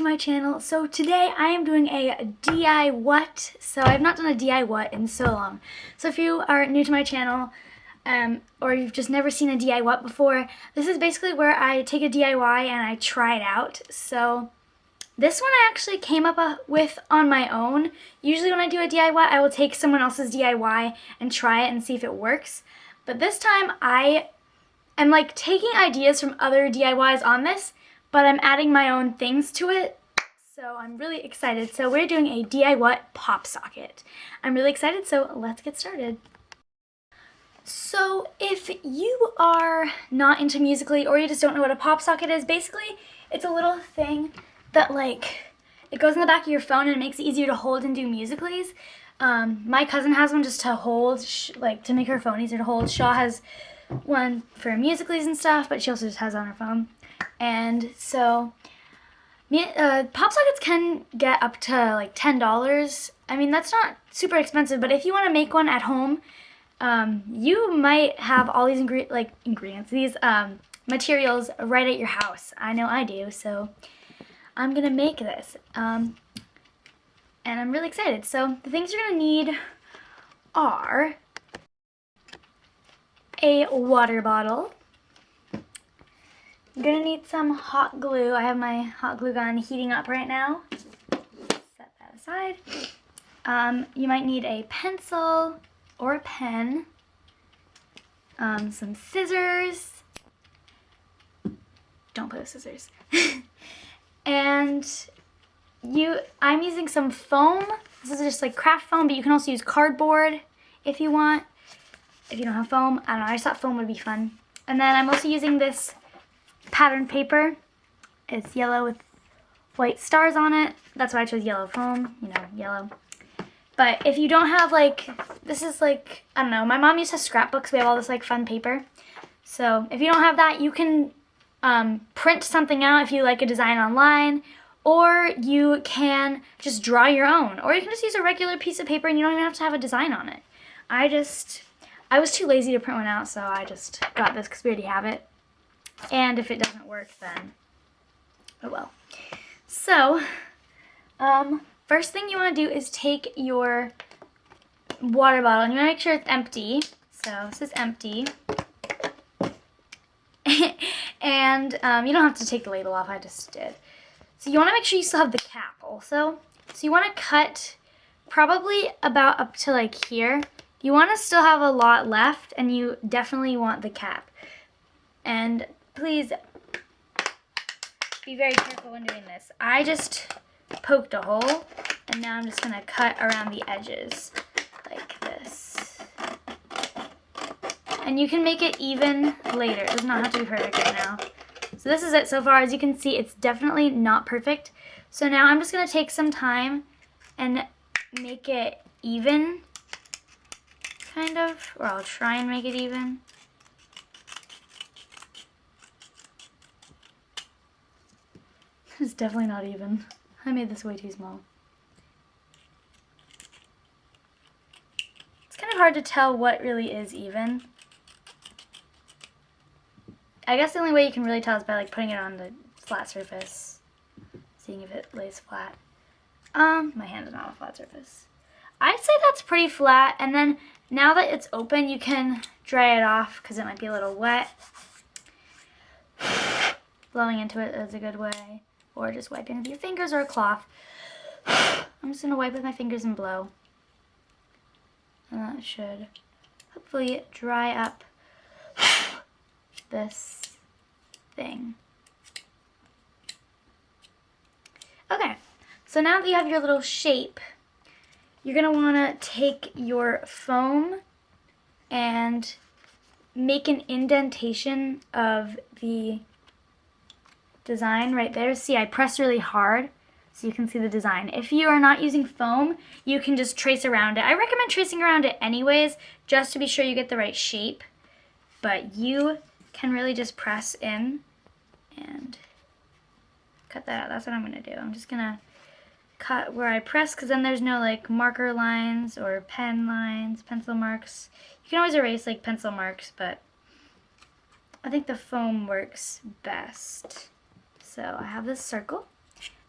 to my channel. So today I am doing a DIWhat. So I've not done a DIWhat in so long. So if you are new to my channel, or you've just never seen a DIWhat before, this is basically where I take a DIY and I try it out. So this one I actually came up with on my own. Usually when I do a DIWhat, I will take someone else's DIY and try it and see if it works. But this time I'm like taking ideas from other DIYs on this, but I'm adding my own things to it. So I'm really excited. So we're doing a DIWhat pop socket. I'm really excited, so let's get started. So if you are not into Musical.ly or you just don't know what a pop socket is, basically it's a little thing that it goes in the back of your phone and it makes it easier to hold and do Musical.lys. My cousin has one just to hold, to make her phone easier to hold. Shaw has one for Musical.lys and stuff, but she also just has it on her phone. And so pop sockets can get up to like $10. I mean, that's not super expensive, but if you want to make one at home, you might have all these ingredients, these materials right at your house. I know I do, so I'm gonna make this, and I'm really excited. So the things you're gonna need are a water bottle. I'm gonna need some hot glue. I have my hot glue gun heating up right now. Set that aside. You might need a pencil or a pen, some scissors. Don't play with scissors. And I'm using some foam. This is just like craft foam, but you can also use cardboard if you want. If you don't have foam, I don't know, I just thought foam would be fun. And then I'm also using this pattern paper. It's yellow with white stars on it. That's why I chose yellow foam, yellow. But if you don't have this is I don't know, my mom used to have scrapbooks. We have all this fun paper. So if you don't have that, you can print something out if you like a design online, or you can just draw your own, or you can just use a regular piece of paper and you don't even have to have a design on it. I was too lazy to print one out, so I just got this because we already have it. And if it doesn't work, then oh well. So, first thing you want to do is take your water bottle, and you want to make sure it's empty. So this is empty. And you don't have to take the label off, I just did. So you want to make sure you still have the cap also. So you want to cut probably about up to here. You want to still have a lot left, and you definitely want the cap. And please be very careful when doing this. I just poked a hole, and now I'm just going to cut around the edges like this. And you can make it even later. It does not have to be perfect right now. So this is it so far. As you can see, it's definitely not perfect. So now I'm just going to take some time and make it even, kind of, or I'll try and make it even. It's definitely not even. I made this way too small. It's kind of hard to tell what really is even. I guess the only way you can really tell is by putting it on the flat surface, seeing if it lays flat. My hand is not on a flat surface. I'd say that's pretty flat, and then now that it's open, you can dry it off because it might be a little wet. Blowing into it is a good way, or just wiping with your fingers or a cloth. I'm just going to wipe with my fingers and blow. And that should hopefully dry up this thing. Okay, so now that you have your little shape, you're going to want to take your foam and make an indentation of the design right there. See, I pressed really hard so you can see the design. If you are not using foam, you can just trace around it. I recommend tracing around it anyways, just to be sure you get the right shape. But you can really just press in and cut that out. That's what I'm going to do. I'm just going to cut where I press, because then there's no marker lines or pen lines, pencil marks. You can always erase pencil marks, but I think the foam works best. So I have this circle,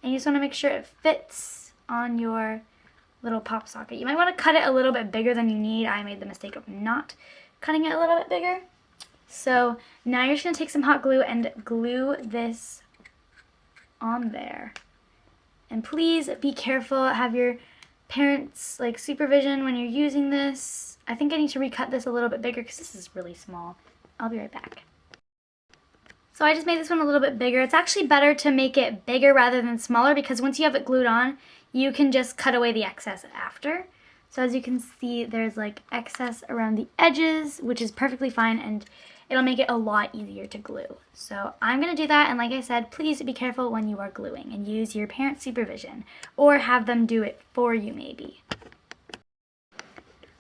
and you just want to make sure it fits on your little pop socket. You might want to cut it a little bit bigger than you need. I made the mistake of not cutting it a little bit bigger. So now you're just going to take some hot glue and glue this on there. And please be careful, have your parents' like supervision when you're using this. I think I need to recut this a little bit bigger because this is really small. I'll be right back. So I just made this one a little bit bigger. It's actually better to make it bigger rather than smaller because once you have it glued on, you can just cut away the excess after. So as you can see, there's like excess around the edges, which is perfectly fine, and it'll make it a lot easier to glue. So I'm gonna do that, and like I said, please be careful when you are gluing and use your parents' supervision or have them do it for you maybe.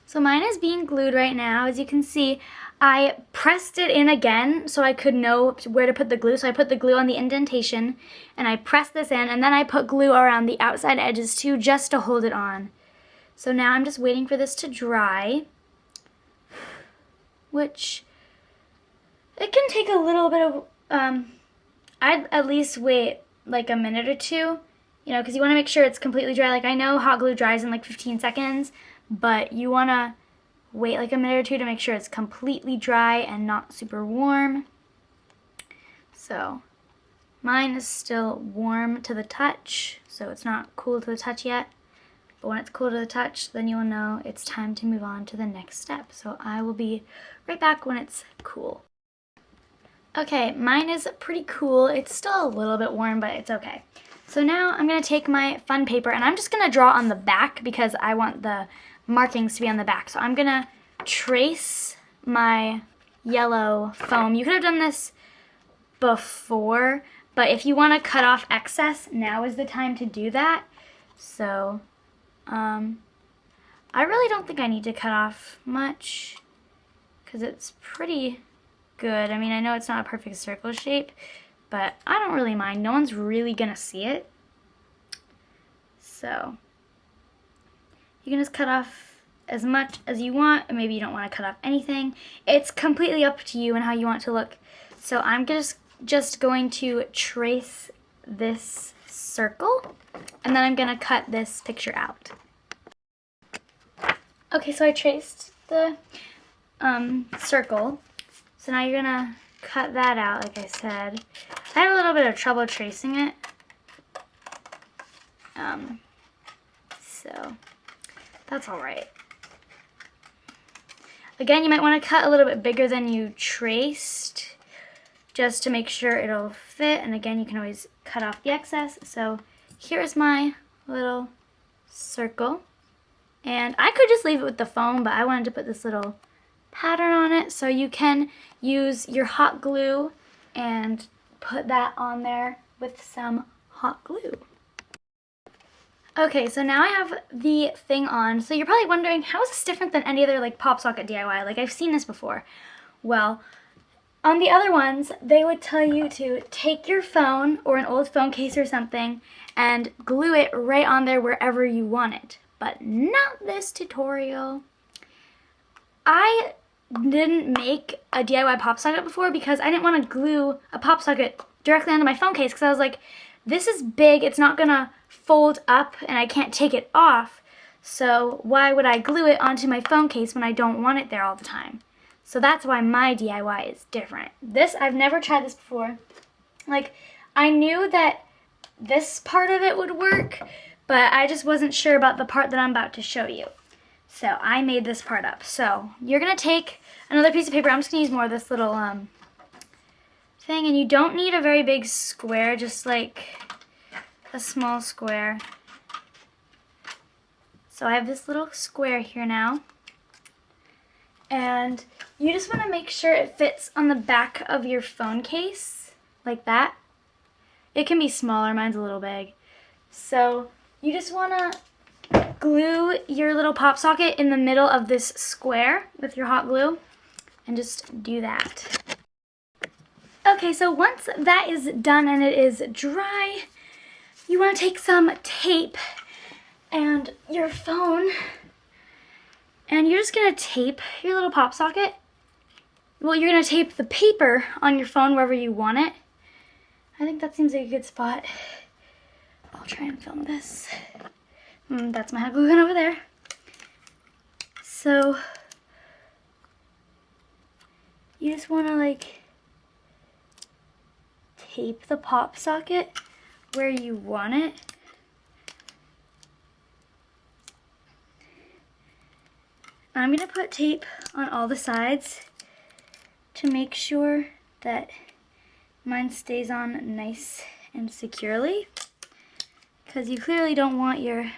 So mine is being glued right now. As you can see, I pressed it in again so I could know where to put the glue. So I put the glue on the indentation and I pressed this in, and then I put glue around the outside edges too just to hold it on. So now I'm just waiting for this to dry, which it can take a little bit of, I'd at least wait like a minute or two, you know, because you want to make sure it's completely dry. Like I know hot glue dries in like 15 seconds, but you want to wait like a minute or two to make sure it's completely dry and not super warm. So mine is still warm to the touch, so it's not cool to the touch yet. But when it's cool to the touch, then you'll know it's time to move on to the next step. So I will be right back when it's cool. Okay, mine is pretty cool. It's still a little bit warm, but it's okay. So now I'm gonna take my fun paper and I'm just gonna draw on the back because I want the markings to be on the back. So I'm gonna trace my yellow foam. You could have done this before, but if you wanna cut off excess, now is the time to do that. So, I really don't think I need to cut off much because it's pretty good. I mean, I know it's not a perfect circle shape, but I don't really mind. No one's really gonna see it. So you can just cut off as much as you want, or maybe you don't want to cut off anything. It's completely up to you and how you want it to look. So I'm just going to trace this circle, and then I'm gonna cut this picture out. Okay, so I traced the circle. So now you're gonna cut that out, like I said. I had a little bit of trouble tracing it. So that's all right. Again, you might want to cut a little bit bigger than you traced just to make sure it'll fit. And again, you can always cut off the excess. So here's my little circle. And I could just leave it with the foam, but I wanted to put this little pattern on it. So you can use your hot glue and put that on there with some hot glue. Okay, so now I have the thing on. So you're probably wondering, how is this different than any other like pop socket DIY? Like I've seen this before. Well, on the other ones, they would tell you to take your phone or an old phone case or something and glue it right on there wherever you want it. But not this tutorial. I didn't make a DIY pop socket before because I didn't want to glue a pop socket directly onto my phone case because I was like, this is big, it's not gonna fold up and I can't take it off, so why would I glue it onto my phone case when I don't want it there all the time? So that's why my DIY is different. This, I've never tried this before. Like, I knew that this part of it would work, but I just wasn't sure about the part that I'm about to show you. So I made this part up. So you're gonna take another piece of paper. I'm just gonna use more of this little thing, and you don't need a very big square, just like a small square. So I have this little square here now, and you just want to make sure it fits on the back of your phone case, like that. It can be smaller, mine's a little big. So you just want to glue your little pop socket in the middle of this square with your hot glue, and just do that. Okay, so once that is done and it is dry, you want to take some tape and your phone, and you're just going to tape your little pop socket. Well, you're going to tape the paper on your phone wherever you want it. I think that seems like a good spot. I'll try and film this. That's my hot glue gun over there. So you just want to like tape the pop socket where you want it. I'm going to put tape on all the sides to make sure that mine stays on nice and securely, because you clearly don't want your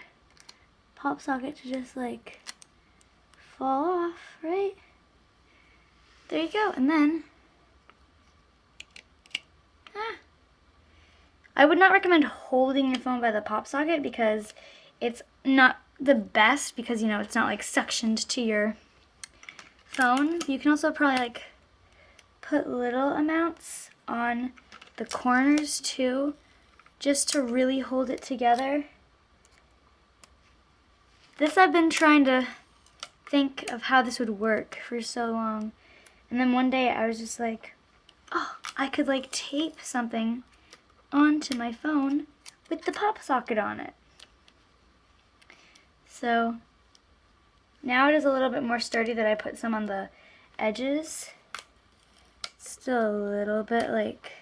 pop socket to just like fall off, right? There you go. And then I would not recommend holding your phone by the pop socket because it's not the best, because you know it's not like suctioned to your phone. You can also probably like put little amounts on the corners too, just to really hold it together. This I've been trying to think of how this would work for so long, and then one day I was just like, oh, I could like tape something onto my phone with the pop socket on it. So now it is a little bit more sturdy that I put some on the edges. It's still a little bit like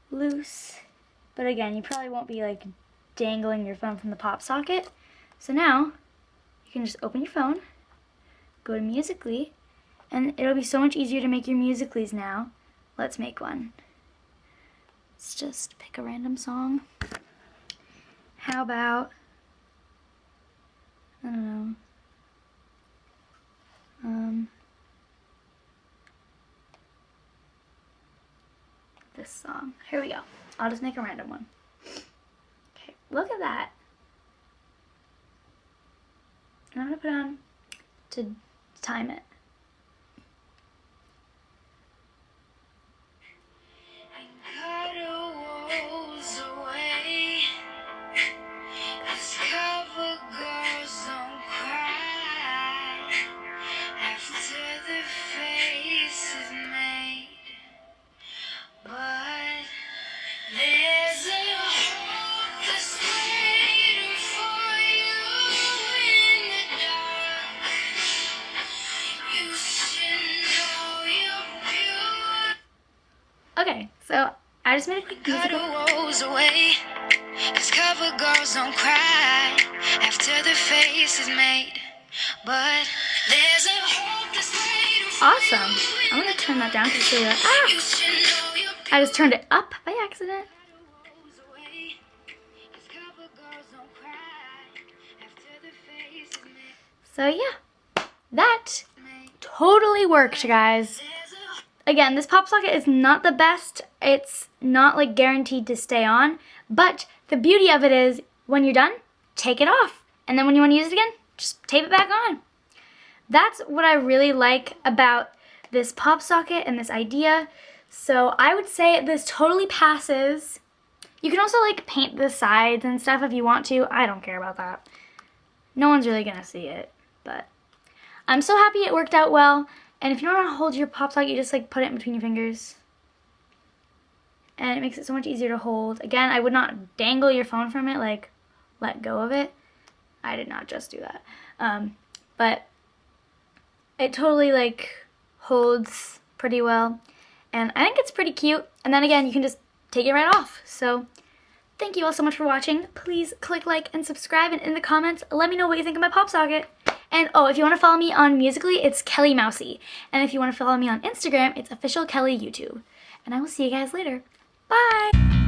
loose, but again, you probably won't be like dangling your phone from the pop socket. So now you can just open your phone, go to Musical.ly, and it'll be so much easier to make your Musical.lys now. Let's make one. Let's just pick a random song. How about, I don't know, this song. Here we go. I'll just make a random one. Okay, look at that. And I'm gonna put on to time it. Okay, so I just made a quick musical. Away, 'cause cover girls don't cry after the face is made. But there's a hope that's waiting for awesome. I'm gonna turn that down to see that. I just turned it up by accident. So yeah, that totally worked, guys. Again, this pop socket is not the best. It's not like guaranteed to stay on, but the beauty of it is when you're done, take it off. And then when you want to use it again, just tape it back on. That's what I really like about this pop socket and this idea. So I would say this totally passes. You can also like paint the sides and stuff if you want to. I don't care about that. No one's really gonna see it, but I'm so happy it worked out well. And if you don't want to hold your pop socket, you just like put it in between your fingers. And it makes it so much easier to hold. Again, I would not dangle your phone from it, like let go of it. I did not just do that. But it totally like holds pretty well. And I think it's pretty cute. And then again, you can just take it right off. So thank you all so much for watching. Please click like and subscribe, and in the comments, let me know what you think of my pop socket. And oh, if you want to follow me on Musical.ly, it's Kelly Mousy. And if you want to follow me on Instagram, it's official Kelly YouTube. And I will see you guys later. Bye!